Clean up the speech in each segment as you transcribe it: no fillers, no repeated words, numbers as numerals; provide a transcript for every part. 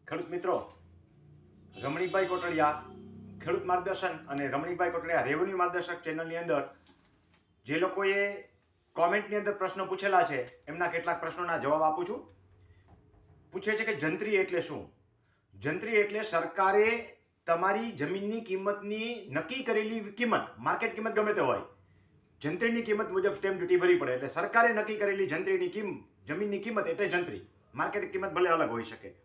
ખેડૂત મિત્રો, રમણીકભાઈ કોટડિયા ખેડૂત માર્ગદર્શન અને રમણીકભાઈ કોટડિયા રેવન્યુ માર્ગદર્શક ચેનલની અંદર જે લોકોએ કોમેન્ટની અંદર પ્રશ્નો પૂછેલા છે એમના કેટલાક પ્રશ્નોના જવાબ આપું છું. પૂછે છે કે જંત્રી એટલે શું? જંત્રી એટલે સરકારે તમારી જમીનની કિંમતની નક્કી કરેલી કિંમત, માર્કેટ કિંમત ગમે તે હોય, જંત્રીની કિંમત મુજબ સ્ટેમ્પ ડ્યુટી ભરવી પડે. એટલે સરકારે નક્કી કરેલી જંત્રીની જમીનની કિંમત એટલે જંત્રી. માર્કેટ કિંમત ભલે અલગ હોઈ શકે.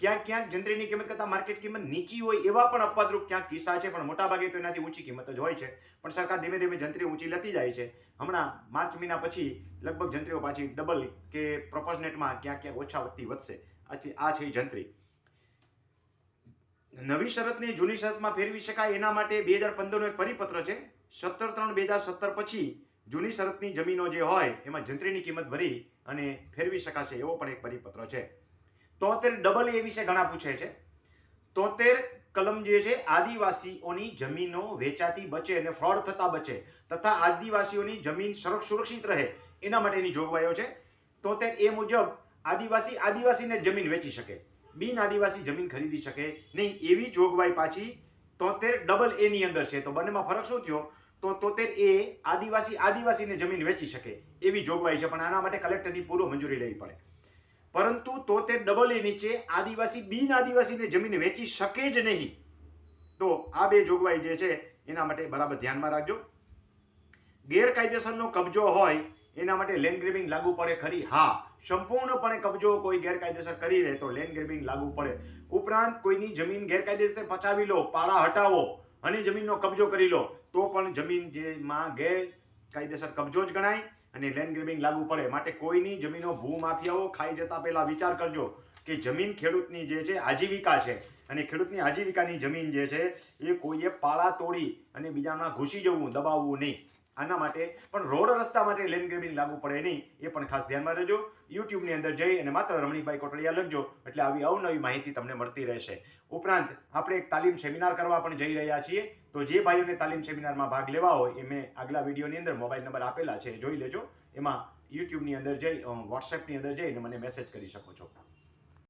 ક્યાંક ક્યાંક જંત્રીની કિંમત કરતાં માર્કેટ કિંમત નીચી હોય એવા પણ અપવાદરૂપ ક્યાંક કિસ્સા છે, પણ મોટાભાગે તો એનાથી ઊંચી કિંમત જ હોય છે. પણ સરકાર ધીમે ધીમે જંત્રી ઊંચી લેતી જાય છે. હમણાં માર્ચ મહિના પછી લગભગ જંત્રીઓ પાછી ડબલ કે પ્રપોઝનેટમાં ક્યાંક ક્યાંક ઓછા વધશે. આ છે જંત્રી. નવી શરતને જૂની શરતમાં ફેરવી શકાય એના માટે 2015નો એક પરિપત્ર છે. 17/3/2017 પછી જૂની શરતની જમીનો જે હોય એમાં જંત્રીની કિંમત ભરી અને ફેરવી શકાશે એવો પણ એક પરિપત્ર છે. 73 વિશે ઘણા પૂછે છે. 73 કલમ જે છે આદિવાસીઓની જમીનો વેચાતી બચે અને ફ્રોડ થતા બચે તથા આદિવાસીઓની જમીન સુરક્ષિત રહે એના માટેની જોગવાઈઓ છે. 73 મુજબ આદિવાસીને જમીન વેચી શકે, બિન આદિવાસી જમીન ખરીદી શકે નહીં એવી જોગવાઈ પાછી 73 ની અંદર છે. તો બંનેમાં ફરક શું થયો? તો 73 આદિવાસીને જમીન વેચી શકે એવી જોગવાઈ છે, પણ આના માટે કલેક્ટરની પૂર્વ મંજૂરી લેવી પડે. પરંતુ 73 નીચે આદિવાસી બિન આદિવાસીને જમીન વેચી શકે જ નહીં. તો આ બે જોગવાઈ જે છે એના માટે બરાબર ધ્યાનમાં રાખજો. ગેરકાયદેસરનો કબજો હોય એના માટે લેન્ડ ગ્રેબિંગ લાગુ પડે ખરી? હા, સંપૂર્ણપણે કબજો કોઈ ગેરકાયદેસર કરી લે તો લેન્ડ ગ્રેબિંગ લાગુ પડે. ઉપરાંત કોઈની જમીન ગેરકાયદેસર પચાવી લો, પાળા હટાવો અને જમીનનો કબજો કરી લો તો પણ જમીન જેમાં ગેરકાયદેસર કબજો જ ગણાય અને લેન્ડ ગ્રેબિંગ લાગુ પડે. માટે કોઈની જમીનો ભૂમાફિયાઓ ખાઈ જતા પહેલા વિચાર કરજો કે જમીન ખેડૂતની જે છે આજીવિકા છે અને ખેડૂતની આજીવિકાની જમીન જે છે એ કોઈએ પાળા તોડી અને બીજામાં ઘૂસી જવું, દબાવવું નહીં. આના માટે પણ રોડ રસ્તા માટે લેન્ડ ગ્રેબિંગ લાગુ પડે નહીં એ પણ ખાસ ધ્યાનમાં રહેજો. યુટ્યુબની અંદર જઈ અને માત્ર રમણીકભાઈ કોટડિયા લખજો એટલે આવી અવનવી માહિતી તમને મળતી રહેશે. ઉપરાંત આપણે એક તાલીમ સેમિનાર કરવા પણ જઈ રહ્યા છીએ. તો જે ભાઈઓને તાલીમ સેમિનારમાં ભાગ લેવા હોય એ મેં આગલા વિડીયોની અંદર મોબાઈલ નંબર આપેલા છે, જોઈ લેજો. એમાં યુટ્યુબની અંદર જઈ, વોટ્સએપની અંદર જઈને મને મેસેજ કરી શકો છો.